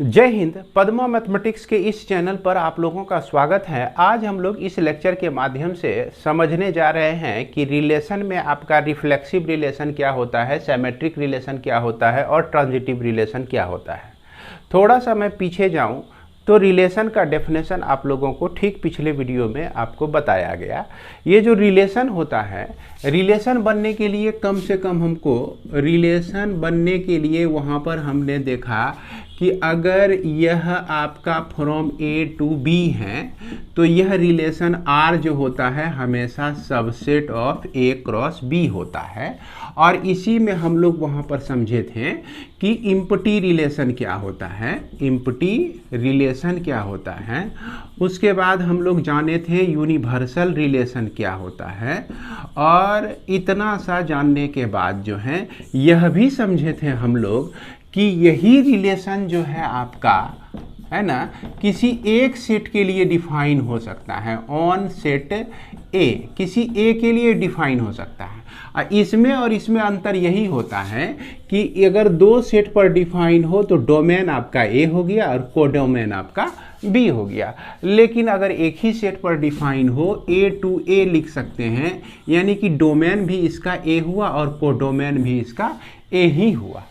जय हिंद। पद्मा मैथमेटिक्स के इस चैनल पर आप लोगों का स्वागत है। आज हम लोग इस लेक्चर के माध्यम से समझने जा रहे हैं कि रिलेशन में आपका रिफ्लेक्सिव रिलेशन क्या होता है, सिमेट्रिक रिलेशन क्या होता है और ट्रांजिटिव रिलेशन क्या होता है। थोड़ा सा मैं पीछे जाऊं तो रिलेशन का डेफिनेशन आप लोगों को ठीक पिछले वीडियो में आपको बताया गया। ये जो रिलेशन होता है, रिलेशन बनने के लिए कम से कम हमको रिलेशन बनने के लिए वहाँ पर हमने देखा कि अगर यह आपका फ्रॉम ए टू बी है तो यह रिलेशन आर जो होता है हमेशा subset of A cross B होता है। और इसी में हम लोग वहाँ पर समझे थे कि इम्पटी रिलेशन क्या होता है, इम्पटी रिलेशन क्या होता है। उसके बाद हम लोग जाने थे यूनिवर्सल रिलेशन क्या होता है। और इतना सा जानने के बाद जो है यह भी समझे थे हम लोग कि यही रिलेशन जो है आपका है ना, किसी एक सेट के लिए डिफाइन हो सकता है। ऑन सेट ए किसी ए के लिए डिफाइन हो सकता है। इसमें और इसमें अंतर यही होता है कि अगर दो सेट पर डिफाइन हो तो डोमेन आपका ए हो गया और कोडोमेन आपका बी हो गया। लेकिन अगर एक ही सेट पर डिफाइन हो ए टू ए लिख सकते हैं, यानी कि डोमेन भी इसका ए हुआ और कोडोमेन भी इसका ए ही हुआ।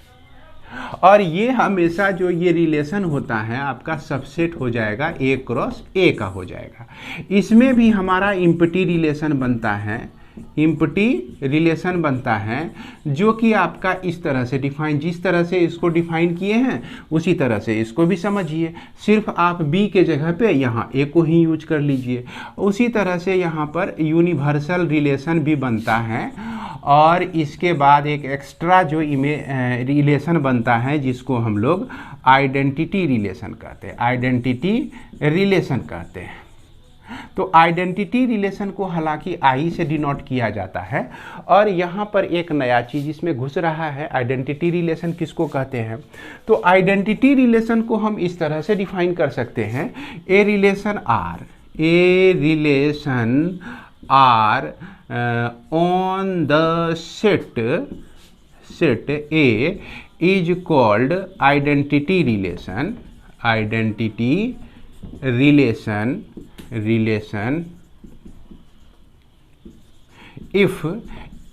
और ये हमेशा जो ये रिलेशन होता है आपका सबसेट हो जाएगा, ए क्रॉस ए का हो जाएगा। इसमें भी हमारा इम्पटी रिलेशन बनता है, इम्पटी रिलेशन बनता है जो कि आपका इस तरह से डिफाइन, जिस तरह से इसको डिफाइन किए हैं उसी तरह से इसको भी समझिए। सिर्फ आप बी के जगह पे यहाँ ए को ही यूज कर लीजिए। उसी तरह से यहाँ पर यूनिवर्सल रिलेशन भी बनता है। और इसके बाद एक एक्स्ट्रा जो रिलेशन बनता है जिसको हम लोग आइडेंटिटी रिलेशन कहते हैं, आइडेंटिटी रिलेशन कहते हैं। तो आइडेंटिटी रिलेशन को हालांकि आई से डिनोट किया जाता है। और यहाँ पर एक नया चीज़ इसमें घुस रहा है। आइडेंटिटी रिलेशन किसको कहते हैं? तो आइडेंटिटी रिलेशन को हम इस तरह से डिफाइन कर सकते हैं, a relation R, a relation R on the set A is called identity relation, identity relation if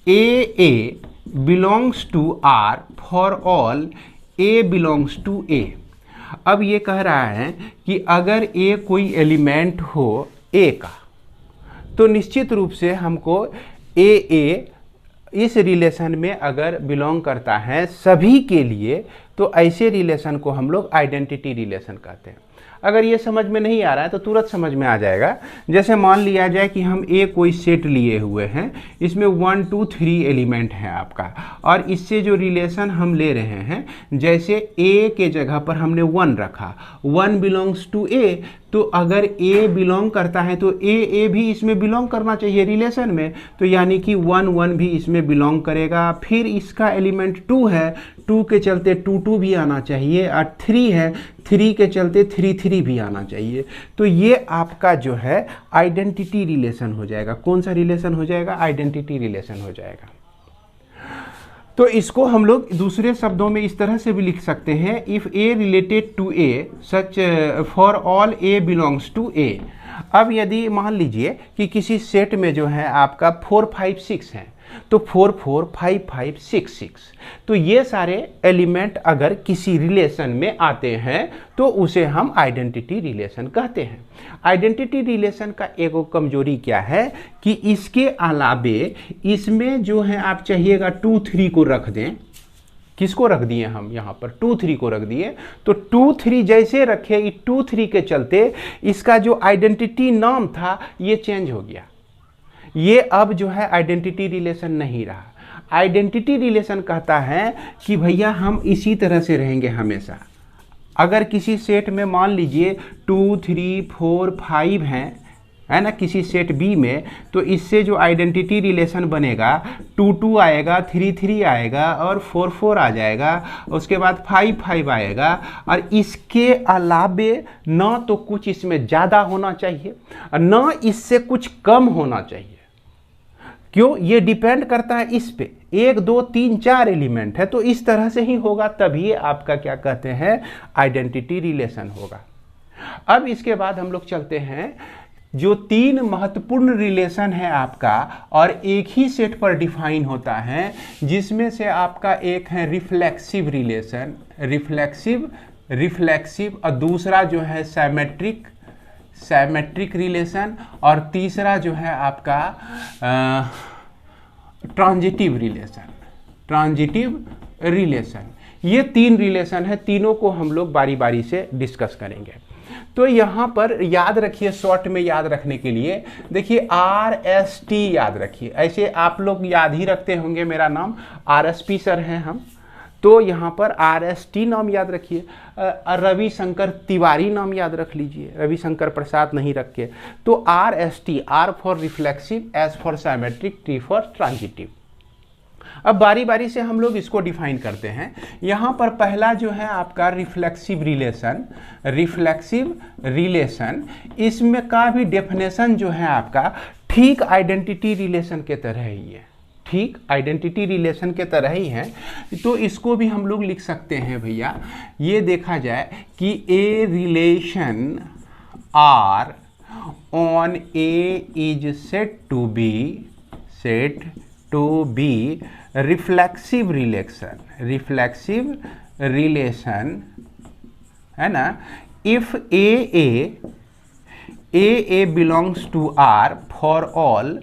a belongs to R for all a belongs to A। अब ये कह रहा है कि अगर A कोई एलिमेंट हो A का तो निश्चित रूप से हमको A इस रिलेशन में अगर बिलोंग करता है सभी के लिए तो ऐसे रिलेशन को हम लोग आइडेंटिटी रिलेशन कहते हैं। अगर ये समझ में नहीं आ रहा है तो तुरंत समझ में आ जाएगा। जैसे मान लिया जाए कि हम ए कोई सेट लिए हुए हैं, इसमें 1 2 3 एलिमेंट है आपका, और इससे जो रिलेशन हम ले रहे हैं, जैसे ए के जगह पर हमने 1 रखा, 1 बिलोंग्स टू ए, तो अगर ए बिलोंग करता है तो ए भी इसमें बिलोंग करना चाहिए रिलेशन में। तो यानी कि 1 1 भी इसमें बिलोंग करेगा। फिर इसका एलिमेंट 2 है, 2 के चलते 2 2 भी आना चाहिए, और 3 है, 3 के चलते 3 3 भी आना चाहिए। तो ये आपका जो है आइडेंटिटी रिलेशन हो जाएगा। कौन सा रिलेशन हो जाएगा? आइडेंटिटी रिलेशन हो जाएगा। तो इसको हम लोग दूसरे शब्दों में इस तरह से भी लिख सकते हैं, if a related to a such for all A belongs to A. अब यदि मान लीजिए कि किसी सेट में जो है आपका 4 5 6 है, तो 4 4 5 5 6 6, तो ये सारे एलिमेंट अगर किसी रिलेशन में आते हैं तो उसे हम आइडेंटिटी रिलेशन कहते हैं। आइडेंटिटी रिलेशन का एक कमजोरी क्या है कि इसके अलावे इसमें जो है आप चाहिएगा 2 3 को रख दें। किसको रख दिए हम यहाँ पर? 2 3 को रख दिए। तो 2 3 जैसे रखे, 2 3 के चलते इसका जो आइडेंटिटी नाम था ये चेंज हो गया। ये अब जो है आइडेंटिटी रिलेशन नहीं रहा। आइडेंटिटी रिलेशन कहता है कि भैया हम इसी तरह से रहेंगे हमेशा। अगर किसी सेट में मान लीजिए 2 3 4 5 हैं, है ना, किसी सेट बी में, तो इससे जो आइडेंटिटी रिलेशन बनेगा 2 2 आएगा, 3 3 आएगा और 4 4 आ जाएगा, उसके बाद 5 5 आएगा। और इसके अलावे न तो कुछ इसमें ज़्यादा होना चाहिए और न इससे कुछ कम होना चाहिए। क्यों? ये डिपेंड करता है इस पे, 1 2 3 4 एलिमेंट है, तो इस तरह से ही होगा, तभी आपका क्या कहते हैं आइडेंटिटी रिलेशन होगा। अब इसके बाद हम लोग चलते हैं, जो 3 महत्वपूर्ण रिलेशन है आपका और एक ही सेट पर डिफाइन होता है, जिसमें से आपका एक है रिफ्लेक्सिव रिलेशन, रिफ्लेक्सिव और दूसरा जो है सैमेट्रिक रिलेशन और तीसरा जो है आपका ट्रांजिटिव रिलेशन। ये 3 रिलेशन है, तीनों को हम लोग बारी बारी से डिस्कस करेंगे। तो यहाँ पर याद रखिए, शॉर्ट में याद रखने के लिए देखिए RST याद रखिए, ऐसे आप लोग याद ही रखते होंगे, मेरा नाम RSP सर हैं हम, तो यहाँ पर RST नाम याद रखिए। रविशंकर तिवारी नाम याद रख लीजिए, रविशंकर प्रसाद नहीं रख के। तो RST, R for reflexive, S for symmetric, T for transitive. अब बारी बारी से हम लोग इसको डिफाइन करते हैं। यहाँ पर पहला जो है आपका रिफ्लेक्सिव रिलेशन, इसमें का भी डेफिनेशन जो है आपका ठीक आइडेंटिटी रिलेशन के तरह ही है, ठीक आइडेंटिटी रिलेशन के तरह ही है। तो इसको भी हम लोग लिख सकते हैं भैया, ये देखा जाए कि a relation R on A is set to be reflexive relation है ना, if A belongs to R for all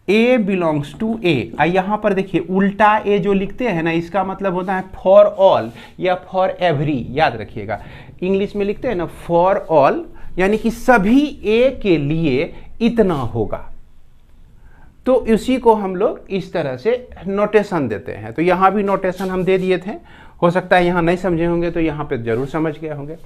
A belongs to A. यहाँ पर देखिए उल्टा ए जो लिखते हैं ना, इसका मतलब होता है फॉर ऑल या फॉर एवरी, याद रखिएगा। इंग्लिश में लिखते हैं ना फॉर ऑल, यानी कि सभी ए के लिए इतना होगा। तो इसी को हम लोग इस तरह से नोटेशन देते हैं। तो यहाँ भी नोटेशन हम दे दिए थे, हो सकता है यहाँ नहीं समझे होंगे तो यहाँ पे जरूर समझ गए होंगे।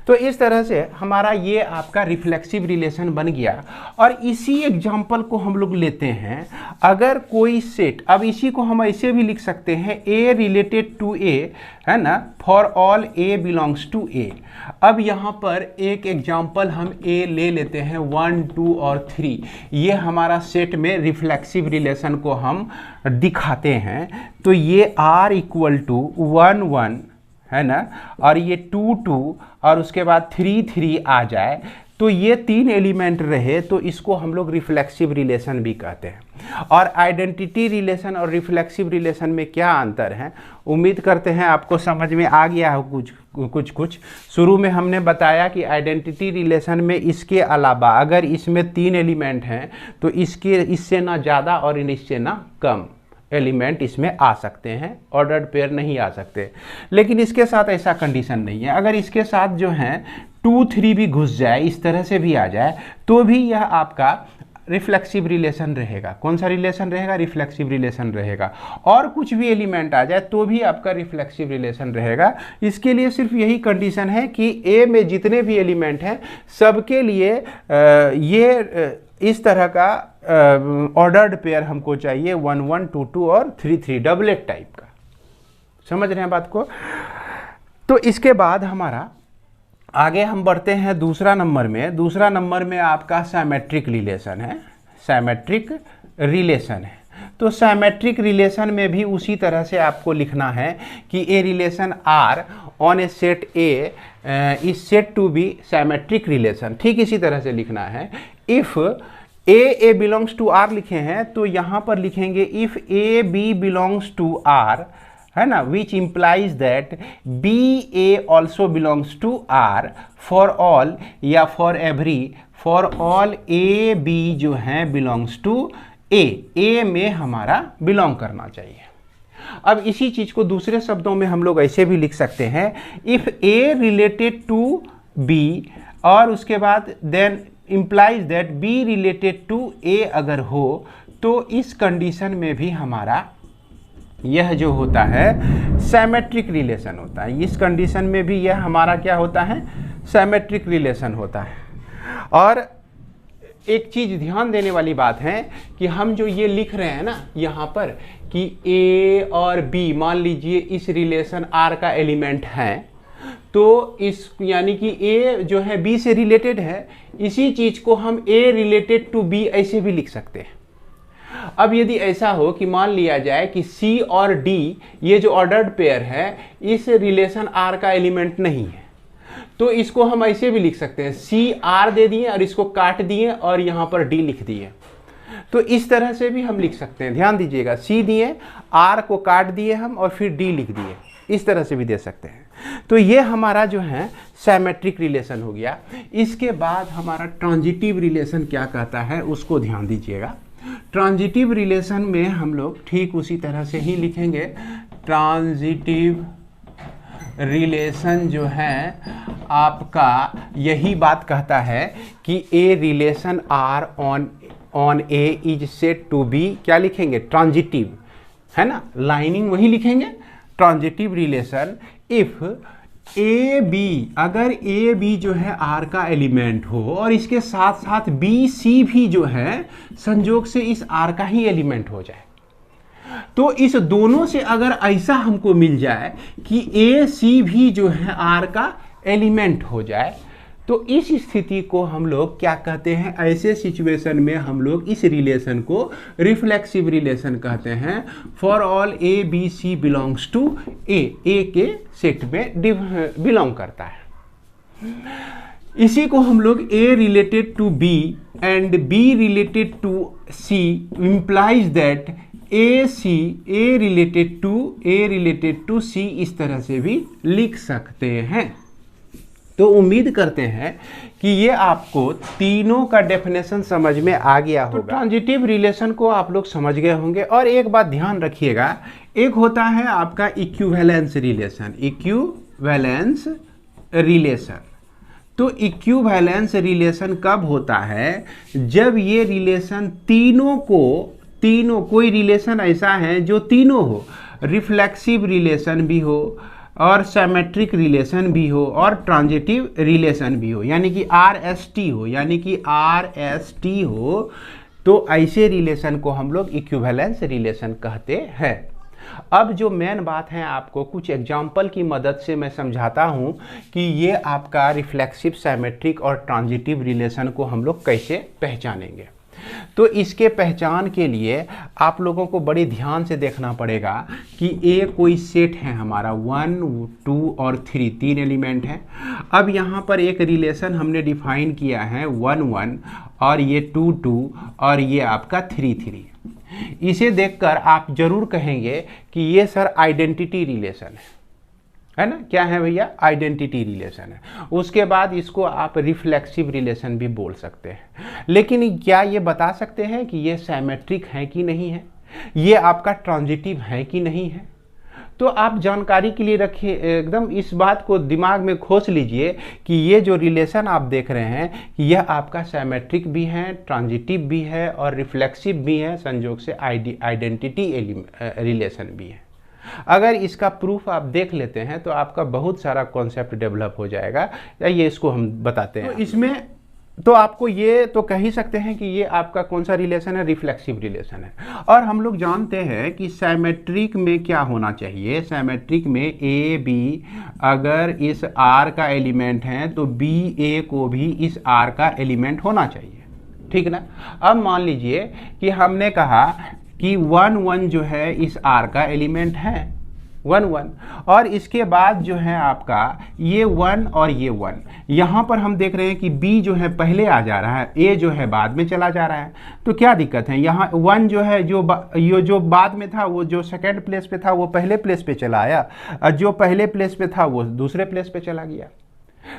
तो इस तरह से हमारा ये आपका रिफ्लेक्सिव रिलेशन बन गया। और इसी एग्जाम्पल को हम लोग लेते हैं, अगर कोई सेट, अब इसी को हम ऐसे भी लिख सकते हैं ए रिलेटेड टू ए, है ना, for all A belongs to A. अब यहाँ पर एक एग्जाम्पल हम ए ले लेते हैं 1 2 और 3, ये हमारा सेट में रिफ्लेक्सिव रिलेशन को हम दिखाते हैं। तो ये R इक्वल टू 1 1 है ना, और ये 2 2 और उसके बाद 3 3 आ जाए, तो ये 3 एलिमेंट रहे, तो इसको हम लोग रिफ्लेक्सिव रिलेशन भी कहते हैं। और आइडेंटिटी रिलेशन और रिफ्लेक्सिव रिलेशन में क्या अंतर है, उम्मीद करते हैं आपको समझ में आ गया हो कुछ। शुरू में हमने बताया कि आइडेंटिटी रिलेशन में इसके अलावा अगर इसमें 3 एलिमेंट हैं तो इससे ना ज़्यादा और इससे ना कम एलिमेंट इसमें आ सकते हैं, ऑर्डर्ड पेयर नहीं आ सकते। लेकिन इसके साथ ऐसा कंडीशन नहीं है, अगर इसके साथ जो है 2 3 भी घुस जाए, इस तरह से भी आ जाए, तो भी यह आपका रिफ्लेक्सिव रिलेशन रहेगा। कौन सा रिलेशन रहेगा? रिफ्लेक्सिव रिलेशन रहेगा। और कुछ भी एलिमेंट आ जाए तो भी आपका रिफ्लेक्सिव रिलेशन रहेगा। इसके लिए सिर्फ यही कंडीशन है कि ए में जितने भी एलिमेंट हैं सबके लिए ये इस तरह का ऑर्डर्ड पेयर हमको चाहिए, 1 1 2 2 और 3 3, डबलेट टाइप का। समझ रहे हैं बात को? तो इसके बाद हमारा आगे हम बढ़ते हैं दूसरा नंबर में। दूसरा नंबर में आपका सैमेट्रिक रिलेशन है, सैमेट्रिक रिलेशन है। तो सैमेट्रिक रिलेशन में भी उसी तरह से आपको लिखना है कि a relation R on a set A is set to be symmetric relation. ठीक इसी तरह से लिखना है। If A belongs to R लिखे हैं तो यहाँ पर लिखेंगे if A B belongs to R, है ना, which implies that B A also belongs to R for all या for every, for all A B जो है बिलोंग्स टू ए में हमारा बिलोंग करना चाहिए। अब इसी चीज को दूसरे शब्दों में हम लोग ऐसे भी लिख सकते हैं, if A related to B और उसके बाद then implies that B related to A अगर हो तो इस कंडीशन में भी हमारा यह जो होता है सैमेट्रिक रिलेशन होता है। इस कंडीशन में भी यह हमारा क्या होता है? सैमेट्रिक रिलेशन होता है। और एक चीज़ ध्यान देने वाली बात है कि हम जो ये लिख रहे हैं ना यहाँ पर कि ए और बी, मान लीजिए इस रिलेशन आर का एलिमेंट है, तो इस यानी कि ए जो है बी से रिलेटेड है, इसी चीज़ को हम ए रिलेटेड टू बी ऐसे भी लिख सकते हैं। अब यदि ऐसा हो कि मान लिया जाए कि C और D ये जो ऑर्डर्ड पेयर है इस रिलेशन R का एलिमेंट नहीं है, तो इसको हम ऐसे भी लिख सकते हैं, C R दे दिए और इसको काट दिए और यहाँ पर D लिख दिए। तो इस तरह से भी हम लिख सकते हैं, ध्यान दीजिएगा, C दिए, R को काट दिए हम और फिर D लिख दिए, इस तरह से भी दे सकते हैं। तो ये हमारा जो है सिमेट्रिक रिलेशन हो गया। इसके बाद हमारा ट्रांजिटिव रिलेशन क्या कहता है उसको ध्यान दीजिएगा। ट्रांजिटिव रिलेशन में हम लोग ठीक उसी तरह से ही लिखेंगे। ट्रांजिटिव रिलेशन जो है आपका यही बात कहता है कि a relation R on A is said to be, क्या लिखेंगे, ट्रांजिटिव, है ना, लाइनिंग वही लिखेंगे, transitive relation if A B, अगर ए बी जो है आर का एलिमेंट हो और इसके साथ साथ बी सी भी जो है संयोग से इस आर का ही एलिमेंट हो जाए, तो इस दोनों से अगर ऐसा हमको मिल जाए कि ए सी भी जो है आर का एलिमेंट हो जाए, तो इस स्थिति को हम लोग क्या कहते हैं, ऐसे सिचुएशन में हम लोग इस रिलेशन को रिफ्लेक्सिव रिलेशन कहते हैं। For all A B C belongs to A के सेट में बिलोंग करता है। इसी को हम लोग A related to B and B related to C implies that A related to C, इस तरह से भी लिख सकते हैं। तो उम्मीद करते हैं कि ये आपको तीनों का डेफिनेशन समझ में आ गया होगा। तो ट्रांजिटिव रिलेशन को आप लोग समझ गए होंगे। और एक बात ध्यान रखिएगा, एक होता है आपका इक्विवेलेंस रिलेशन, इक्विवेलेंस रिलेशन। तो इक्विवेलेंस रिलेशन कब होता है, जब ये रिलेशन तीनों कोई रिलेशन ऐसा है जो तीनों हो, रिफ्लेक्सिव रिलेशन भी हो और सिमेट्रिक रिलेशन भी हो और ट्रांजिटिव रिलेशन भी हो, यानी कि RST हो, तो ऐसे रिलेशन को हम लोग इक्विवेलेंस रिलेशन कहते हैं। अब जो मेन बात है, आपको कुछ एग्जाम्पल की मदद से मैं समझाता हूं कि ये आपका रिफ्लेक्सिव, सिमेट्रिक और ट्रांजिटिव रिलेशन को हम लोग कैसे पहचानेंगे। तो इसके पहचान के लिए आप लोगों को बड़ी ध्यान से देखना पड़ेगा कि ए कोई सेट है हमारा 1, 2 और 3, 3 एलिमेंट हैं। अब यहाँ पर एक रिलेशन हमने डिफाइन किया है 1, 1 और ये 2, 2 और ये आपका 3, 3। इसे देखकर आप जरूर कहेंगे कि ये सर आइडेंटिटी रिलेशन है ना, क्या है भैया, आइडेंटिटी रिलेशन है। उसके बाद इसको आप रिफ्लेक्सिव रिलेशन भी बोल सकते हैं। लेकिन क्या ये बता सकते हैं कि ये सिमेट्रिक है कि नहीं है, ये आपका ट्रांजिटिव है कि नहीं है। तो आप जानकारी के लिए रखिए, एकदम इस बात को दिमाग में खोज लीजिए कि ये जो रिलेशन आप देख रहे हैं यह आपका सिमेट्रिक भी है, ट्रांजिटिव भी है और रिफ्लेक्सिव भी है, संयोग से आइडेंटिटी रिलेशन भी है। अगर इसका प्रूफ आप देख लेते हैं तो आपका बहुत सारा कॉन्सेप्ट डेवलप हो जाएगा। ये इसको हम बताते हैं। तो इसमें तो आपको ये तो कह ही सकते हैं कि ये आपका कौन सा रिलेशन है, रिफ्लेक्सिव रिलेशन है। और हम लोग जानते हैं कि सिमेट्रिक में क्या होना चाहिए, सिमेट्रिक में ए बी अगर इस आर का एलिमेंट है तो बी ए को भी इस आर का एलिमेंट होना चाहिए, ठीक ना। अब मान लीजिए कि हमने कहा कि 1, 1 जो है इस R का एलिमेंट है, 1, 1 और इसके बाद जो है आपका ये 1 और ये 1, यहाँ पर हम देख रहे हैं कि B जो है पहले आ जा रहा है, A जो है बाद में चला जा रहा है। तो क्या दिक्कत है, यहाँ 1 जो है जो बाद में था, वो जो सेकेंड प्लेस पे था वो पहले प्लेस पे चला आया, और जो पहले प्लेस पे था वो दूसरे प्लेस पे चला गया।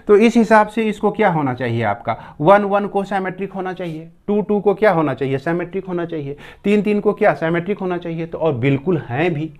तो इस हिसाब से इसको क्या होना चाहिए, आपका 1, 1 को सिमेट्रिक होना चाहिए, 2, 2 को क्या होना चाहिए, सिमेट्रिक होना चाहिए, 3, 3 को क्या सिमेट्रिक होना चाहिए। तो और बिल्कुल हैं भी,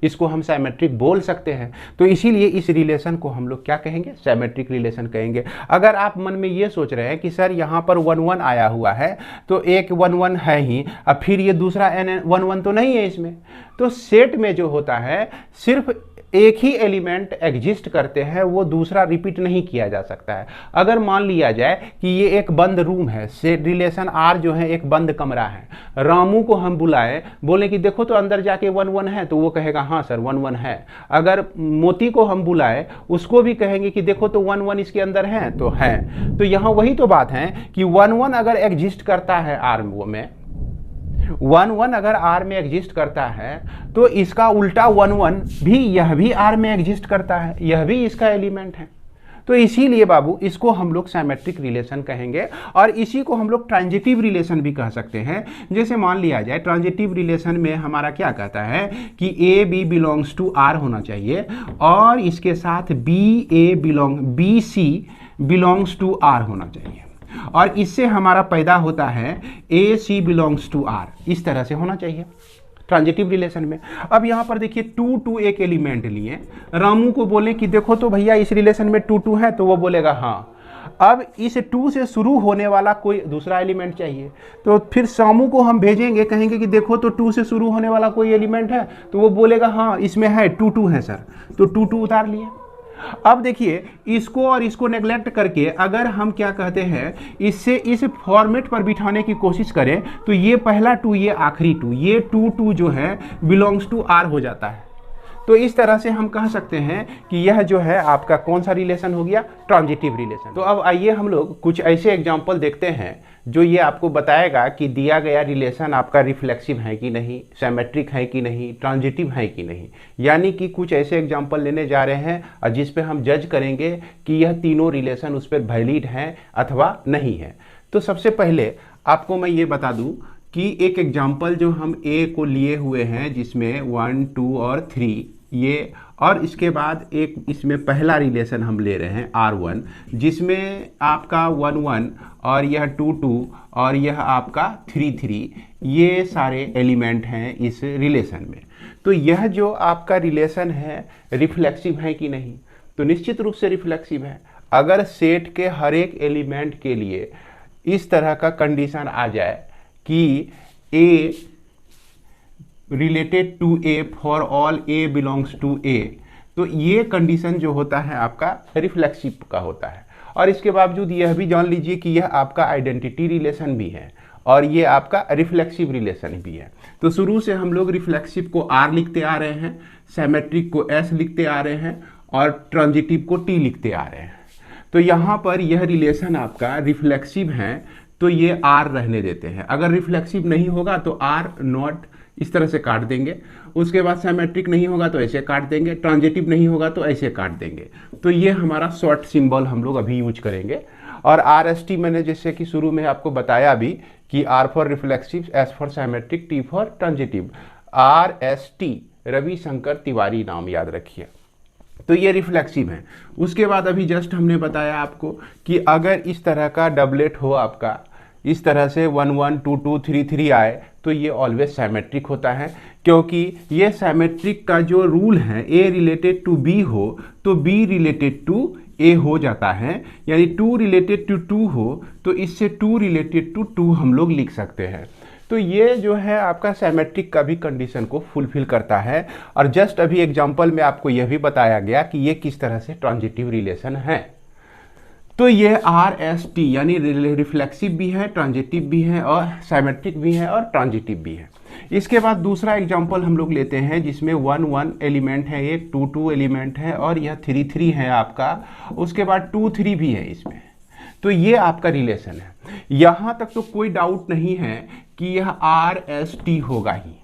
इसको हम सिमेट्रिक बोल सकते हैं। तो इसीलिए इस रिलेशन को हम लोग क्या कहेंगे, सिमेट्रिक रिलेशन कहेंगे। अगर आप मन में ये सोच रहे हैं कि सर यहाँ पर 1, 1 आया हुआ है तो एक 1, 1 है ही, अब फिर ये दूसरा 1, 1 तो नहीं है इसमें। तो सेट में जो होता है सिर्फ एक ही एलिमेंट एग्जिस्ट करते हैं, वो दूसरा रिपीट नहीं किया जा सकता है। अगर मान लिया जाए कि ये एक बंद रूम है, सेट रिलेशन आर जो है एक बंद कमरा है, रामू को हम बुलाए, बोले कि देखो तो अंदर जाके 1, 1 है, तो वो कहेगा हाँ सर 1, 1 है। अगर मोती को हम बुलाए, उसको भी कहेंगे कि देखो तो 1, 1 इसके अंदर है, तो है। तो यहाँ वही तो बात है कि 1, 1 अगर एग्जिस्ट करता है आर में 1 1 अगर R में एग्जिस्ट करता है तो इसका उल्टा 1 1 भी, यह भी R में एग्जिस्ट करता है, यह भी इसका एलिमेंट है। तो इसीलिए बाबू इसको हम लोग सिमेट्रिक रिलेशन कहेंगे, और इसी को हम लोग ट्रांजिटिव रिलेशन भी कह सकते हैं। जैसे मान लिया जाए ट्रांजिटिव रिलेशन में हमारा क्या कहता है कि A B belongs to R होना चाहिए, और इसके साथ B C belongs to R होना चाहिए, और इससे हमारा पैदा होता है A C belongs to R, इस तरह से होना चाहिए ट्रांजिटिव रिलेशन में। अब यहाँ पर देखिए 2 2 एक एलिमेंट लिए, रामू को बोले कि देखो तो भैया इस रिलेशन में 2 2 है, तो वो बोलेगा हाँ। अब इस 2 से शुरू होने वाला कोई दूसरा एलिमेंट चाहिए, तो फिर सामू को हम भेजेंगे, कहेंगे कि देखो तो 2 से शुरू होने वाला कोई एलिमेंट है, तो वो बोलेगा हाँ इसमें है 2 2 है सर, तो 2 2 उतार लिए। अब देखिए इसको और इसको नेग्लेक्ट करके अगर हम क्या कहते हैं, इससे इस फॉर्मेट पर बिठाने की कोशिश करें, तो ये पहला 2 ये आखिरी 2, ये 2 2 जो है बिलोंग्स टू आर हो जाता है। तो इस तरह से हम कह सकते हैं कि यह जो है आपका कौन सा रिलेशन हो गया, ट्रांजिटिव रिलेशन। तो अब आइए हम लोग कुछ ऐसे एग्जाम्पल देखते हैं जो ये आपको बताएगा कि दिया गया रिलेशन आपका रिफ्लेक्सिव है कि नहीं, सिमेट्रिक है कि नहीं, ट्रांजिटिव है कि नहीं। यानी कि कुछ ऐसे एग्जाम्पल लेने जा रहे हैं और जिस पे हम जज करेंगे कि यह तीनों रिलेशन उस पर वैलिड हैं अथवा नहीं है। तो सबसे पहले आपको मैं ये बता दूं कि एक एग्जाम्पल जो हम ए को लिए हुए हैं जिसमें 1 2 और 3 ये, और इसके बाद एक इसमें पहला रिलेशन हम ले रहे हैं R1 जिसमें आपका 1 1 और यह 2 2 और यह आपका 3 3, ये सारे एलिमेंट हैं इस रिलेशन में। तो यह जो आपका रिलेशन है रिफ्लेक्सिव है कि नहीं, तो निश्चित रूप से रिफ्लेक्सिव है। अगर सेट के हर एक एलिमेंट के लिए इस तरह का कंडीशन आ जाए कि A related to A for all A belongs to A, तो ये कंडीशन जो होता है आपका रिफ्लेक्सिव का होता है। और इसके बावजूद यह भी जान लीजिए कि यह आपका आइडेंटिटी रिलेशन भी है और ये आपका रिफ्लेक्सिव रिलेशन भी है। तो शुरू से हम लोग रिफ्लेक्सिव को R लिखते आ रहे हैं, सिमेट्रिक को S लिखते आ रहे हैं और ट्रांजिटिव को T लिखते आ रहे हैं। तो यहाँ पर यह रिलेशन आपका रिफ्लेक्सिव है तो ये R रहने देते हैं। अगर रिफ्लेक्सिव नहीं होगा तो R नॉट इस तरह से काट देंगे, उसके बाद सिमेट्रिक नहीं होगा तो ऐसे काट देंगे, ट्रांजिटिव नहीं होगा तो ऐसे काट देंगे। तो ये हमारा शॉर्ट सिंबल हम लोग अभी यूज करेंगे। और RST मैंने जैसे कि शुरू में आपको बताया भी कि R for reflexive, S for symmetric, T for transitive. RST Ravishankar Tiwari नाम याद रखिए। तो ये रिफ्लेक्सिव है। उसके बाद अभी जस्ट हमने बताया आपको कि अगर इस तरह का डबलेट हो आपका, इस तरह से 1 1 2 2 3 3 आए, तो ये ऑलवेज सिमेट्रिक होता है, क्योंकि ये सिमेट्रिक का जो रूल है A रिलेटेड टू B हो तो B रिलेटेड टू A हो जाता है, यानी 2 रिलेटेड टू 2 हो तो इससे 2 रिलेटेड टू 2 हम लोग लिख सकते हैं। तो ये जो है आपका सिमेट्रिक का भी कंडीशन को फुलफिल करता है। और जस्ट अभी एग्जांपल में आपको यह भी बताया गया कि ये किस तरह से ट्रांजिटिव रिलेशन है। तो ये RST यानी रिफ्लेक्सिव भी है, ट्रांजिटिव भी है और सिमेट्रिक भी है और ट्रांजिटिव भी है। इसके बाद दूसरा एग्जांपल हम लोग लेते हैं जिसमें 1 1 एलिमेंट है, एक 2 2 एलिमेंट है और यह 3 3 है आपका, उसके बाद 2 3 भी है इसमें। तो ये आपका रिलेशन है। यहाँ तक तो कोई डाउट नहीं है कि यह RST होगा ही,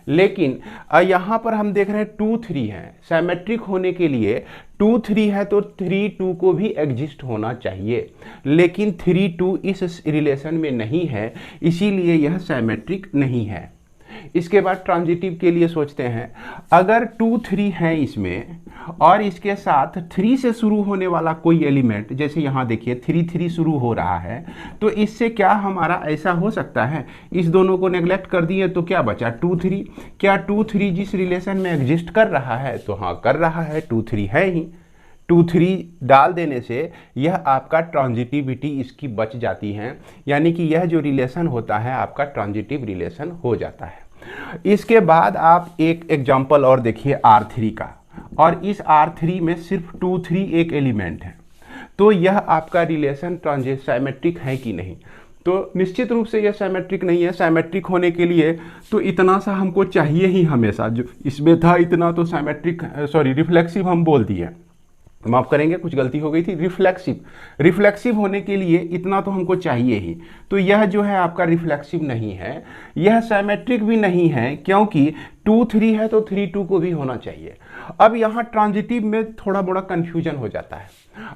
लेकिन यहाँ पर हम देख रहे हैं 2 3 है, सिमेट्रिक होने के लिए 2 3 है तो 3 2 को भी एग्जिस्ट होना चाहिए, लेकिन 3 2 इस रिलेशन में नहीं है, इसीलिए यह सिमेट्रिक नहीं है। इसके बाद ट्रांजिटिव के लिए सोचते हैं, अगर 2 3 है इसमें और इसके साथ 3 से शुरू होने वाला कोई एलिमेंट, जैसे यहाँ देखिए 3 3 शुरू हो रहा है, तो इससे क्या हमारा ऐसा हो सकता है, इस दोनों को नेग्लेक्ट कर दिए तो क्या बचा 2 3। क्या 2 3 जिस रिलेशन में एग्जिस्ट कर रहा है, तो हाँ कर रहा है, 2 3 है ही। 2 3 डाल देने से यह आपका ट्रांजिटिविटी इसकी बच जाती है, यानी कि यह जो रिलेशन होता है आपका ट्रांजिटिव रिलेशन हो जाता है। इसके बाद आप एक एग्जांपल और देखिए R3 का, और इस R3 में सिर्फ 2 3 एक एलिमेंट है, तो यह आपका रिलेशन सिमेट्रिक है कि नहीं, तो निश्चित रूप से यह सिमेट्रिक नहीं है। सिमेट्रिक होने के लिए तो इतना सा हमको चाहिए ही हमेशा, जो इसमें था इतना तो सिमेट्रिक रिफ्लेक्सिव हम बोल दिए, माफ करेंगे, कुछ गलती हो गई थी, रिफ्लेक्सिव। रिफ्लेक्सिव होने के लिए इतना तो हमको चाहिए ही, तो यह जो है आपका रिफ्लेक्सिव नहीं है, यह सिमेट्रिक भी नहीं है, क्योंकि 2 3 है तो 3 2 को भी होना चाहिए। अब यहाँ ट्रांजिटिव में थोड़ा बड़ा कंफ्यूजन हो जाता है।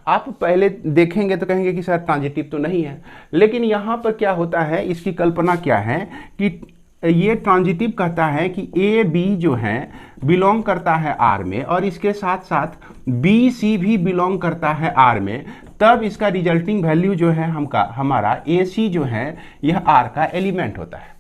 आप पहले देखेंगे तो कहेंगे कि सर ट्रांजिटिव तो नहीं है, लेकिन यहाँ पर क्या होता है, इसकी कल्पना क्या है कि ये ट्रांजिटिव कहता है कि ए बी जो है बिलोंग करता है आर में, और इसके साथ साथ बी सी भी बिलोंग करता है आर में, तब इसका रिजल्टिंग वैल्यू जो है हमारा ए सी जो है यह आर का एलिमेंट होता है।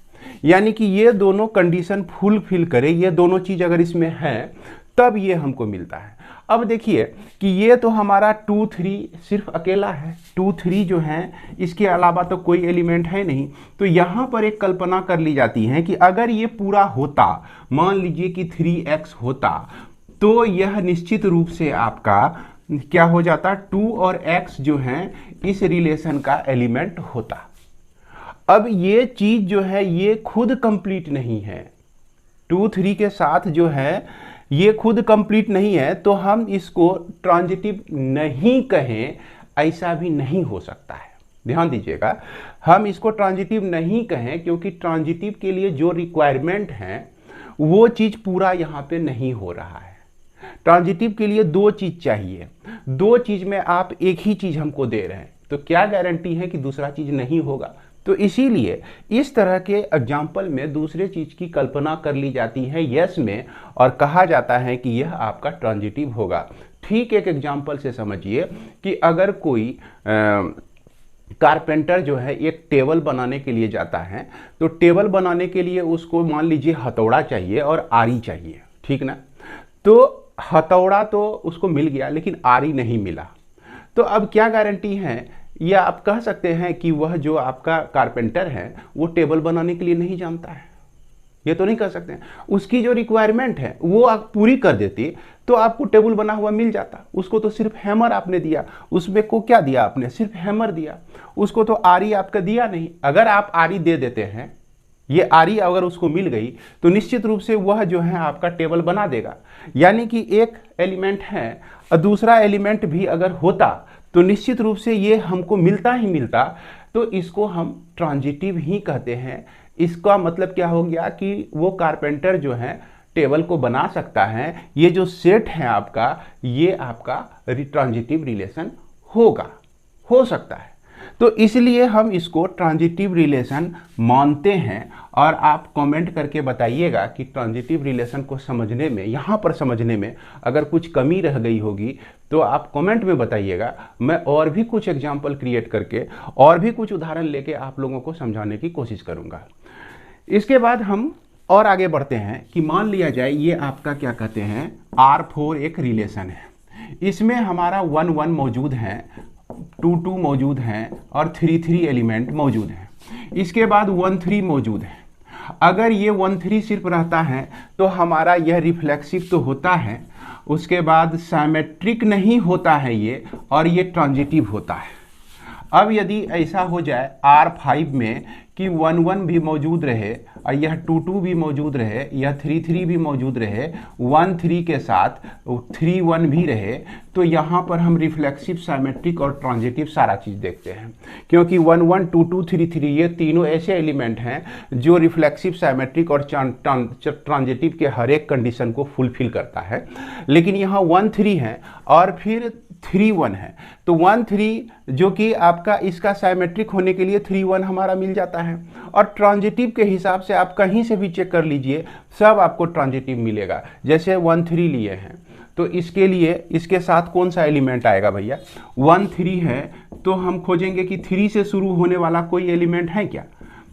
यानी कि ये दोनों कंडीशन फुलफिल करे, ये दोनों चीज अगर इसमें है तब ये हमको मिलता है। अब देखिए कि ये तो हमारा 2 3 सिर्फ अकेला है, 2 3 जो है, इसके अलावा तो कोई एलिमेंट है नहीं। तो यहाँ पर एक कल्पना कर ली जाती है कि अगर ये पूरा होता, मान लीजिए कि 3x होता, तो यह निश्चित रूप से आपका क्या हो जाता, 2 और x जो है इस रिलेशन का एलिमेंट होता। अब ये चीज जो है ये खुद कंप्लीट नहीं है, 2 3 के साथ जो है ये खुद कंप्लीट नहीं है, तो हम इसको ट्रांजिटिव नहीं कहें, ऐसा भी नहीं हो सकता है। ध्यान दीजिएगा, हम इसको ट्रांजिटिव नहीं कहें क्योंकि ट्रांजिटिव के लिए जो रिक्वायरमेंट है वो चीज पूरा यहाँ पे नहीं हो रहा है। ट्रांजिटिव के लिए 2 चीज चाहिए, 2 चीज में आप एक ही चीज हमको दे रहे हैं, तो क्या गारंटी है कि दूसरा चीज नहीं होगा। तो इसीलिए इस तरह के एग्जाम्पल में दूसरे चीज की कल्पना कर ली जाती है यस में, और कहा जाता है कि यह आपका ट्रांजिटिव होगा। ठीक एक एग्जाम्पल से समझिए कि अगर कोई कारपेंटर जो है एक टेबल बनाने के लिए जाता है, तो टेबल बनाने के लिए उसको मान लीजिए हथौड़ा चाहिए और आरी चाहिए, ठीक ना। तो हथौड़ा तो उसको मिल गया लेकिन आरी नहीं मिला, तो अब क्या गारंटी है, या आप कह सकते हैं कि वह जो आपका कारपेंटर है वो टेबल बनाने के लिए नहीं जानता है, ये तो नहीं कह सकते हैं। उसकी जो रिक्वायरमेंट है वो आप पूरी कर देती तो आपको टेबल बना हुआ मिल जाता। उसको तो सिर्फ हैमर आपने दिया, उसमें को क्या दिया आपने, सिर्फ हैमर दिया, उसको तो आरी आपका दिया नहीं। अगर आप आरी दे देते हैं, ये आरी अगर उसको मिल गई तो निश्चित रूप से वह जो है आपका टेबल बना देगा। यानी कि एक एलिमेंट है और दूसरा एलिमेंट भी अगर होता तो निश्चित रूप से ये हमको मिलता ही मिलता, तो इसको हम ट्रांजिटिव ही कहते हैं। इसका मतलब क्या हो गया कि वो कारपेंटर जो है टेबल को बना सकता है, ये जो सेट है आपका, ये आपका ट्रांजिटिव रिलेशन होगा, हो सकता है। तो इसलिए हम इसको ट्रांजिटिव रिलेशन मानते हैं। और आप कमेंट करके बताइएगा कि ट्रांजिटिव रिलेशन को समझने में, यहाँ पर समझने में अगर कुछ कमी रह गई होगी तो आप कमेंट में बताइएगा। मैं और भी कुछ एग्जाम्पल क्रिएट करके और भी कुछ उदाहरण लेके आप लोगों को समझाने की कोशिश करूँगा। इसके बाद हम और आगे बढ़ते हैं कि मान लिया जाए ये आपका क्या कहते हैं R4 एक रिलेशन है, इसमें हमारा 1 1 मौजूद है, 2 2 मौजूद हैं और 3 3 एलिमेंट मौजूद हैं। इसके बाद 1 3 मौजूद है। अगर ये 1 3 सिर्फ रहता है तो हमारा यह रिफ्लेक्सिव तो होता है, उसके बाद सिमेट्रिक नहीं होता है ये, और ये ट्रांजिटिव होता है। अब यदि ऐसा हो जाए R5 में कि 1 1 भी मौजूद रहे और यह 2 2 भी मौजूद रहे, यह 3 3 भी मौजूद रहे, 1 3 के साथ 3 1 भी रहे, तो यहाँ पर हम रिफ्लेक्सिव, सिमेट्रिक और ट्रांजिटिव सारा चीज़ देखते हैं। क्योंकि 1 1 2 2 3 3 ये तीनों ऐसे एलिमेंट हैं जो रिफ्लेक्सिव, सिमेट्रिक और ट्रांजिटिव के हर एक कंडीशन को फुलफिल करता है। लेकिन यहाँ 1 3 है और फिर 3 1 है, तो 1 3 जो कि आपका इसका सिमेट्रिक होने के लिए 3 1 हमारा मिल जाता है। और ट्रांजिटिव के हिसाब से आप कहीं से भी चेक कर लीजिए, सब आपको ट्रांजिटिव मिलेगा। जैसे 1 3 लिए हैं तो इसके लिए इसके साथ कौन सा एलिमेंट आएगा भैया, 1 3 है तो हम खोजेंगे कि 3 से शुरू होने वाला कोई एलिमेंट है क्या,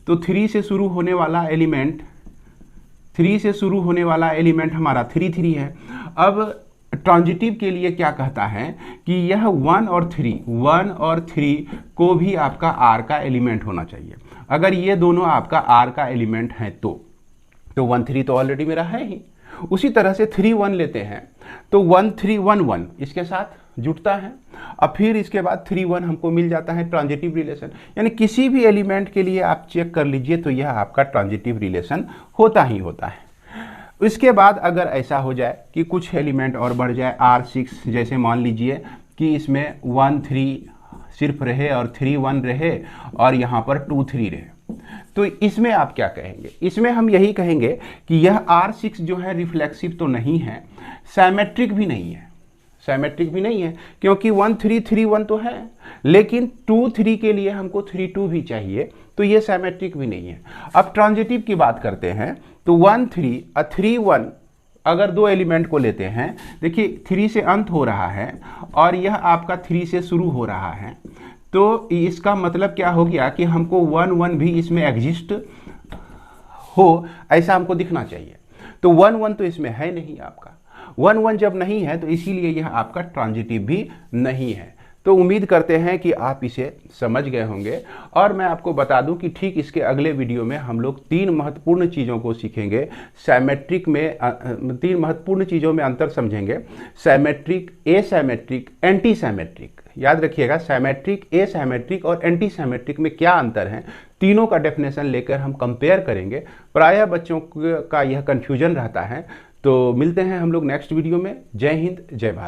तो 3 से शुरू होने वाला एलिमेंट, 3 से शुरू होने वाला एलिमेंट हमारा 3 3 है। अब ट्रांजिटिव के लिए क्या कहता है कि यह 1 और 3 को भी आपका R का एलिमेंट होना चाहिए। अगर ये दोनों आपका R का एलिमेंट हैं तो 1 3 तो ऑलरेडी मेरा है ही। उसी तरह से 3 1 लेते हैं तो 1 3 1 1 इसके साथ जुटता है, और फिर इसके बाद 3 1 हमको मिल जाता है ट्रांजिटिव रिलेशन। यानी किसी भी एलिमेंट के लिए आप चेक कर लीजिए तो यह आपका ट्रांजिटिव रिलेशन होता ही होता है। उसके बाद अगर ऐसा हो जाए कि कुछ एलिमेंट और बढ़ जाए, R6, जैसे मान लीजिए कि इसमें 1 3 सिर्फ रहे और 3 1 रहे और यहाँ पर 2 3 रहे, तो इसमें आप क्या कहेंगे? इसमें हम यही कहेंगे कि यह R6 जो है रिफ्लेक्सिव तो नहीं है, साइमेट्रिक भी नहीं है। साइमेट्रिक भी नहीं है क्योंकि 1 3 3 1 तो है, लेकिन 2 3 के लिए हमको 3 2 भी चाहिए, तो ये साइमेट्रिक भी नहीं है। अब ट्रांजिटिव की बात करते हैं, तो 1 3 और 3 1 अगर दो एलिमेंट को लेते हैं, देखिए 3 से अंत हो रहा है और यह आपका 3 से शुरू हो रहा है, तो इसका मतलब क्या हो गया कि हमको 1 1 भी इसमें एग्जिस्ट हो, ऐसा हमको दिखना चाहिए। तो 1 1 तो इसमें है नहीं आपका, 1 1 जब नहीं है तो इसीलिए यह आपका ट्रांजिटिव भी नहीं है। तो उम्मीद करते हैं कि आप इसे समझ गए होंगे, और मैं आपको बता दूं कि ठीक इसके अगले वीडियो में हम लोग 3 महत्वपूर्ण चीज़ों को सीखेंगे। साइमेट्रिक में 3 महत्वपूर्ण चीज़ों में अंतर समझेंगे, साइमेट्रिक, एसाइमेट्रिक, एंटी साइमेट्रिक। याद रखिएगा, साइमेट्रिक, एसाइमेट्रिक और एंटी साइमेट्रिक में क्या अंतर है, तीनों का डेफिनेशन लेकर हम कंपेयर करेंगे। प्रायः बच्चों का यह कन्फ्यूजन रहता है। तो मिलते हैं हम लोग नेक्स्ट वीडियो में। जय हिंद, जय भारत।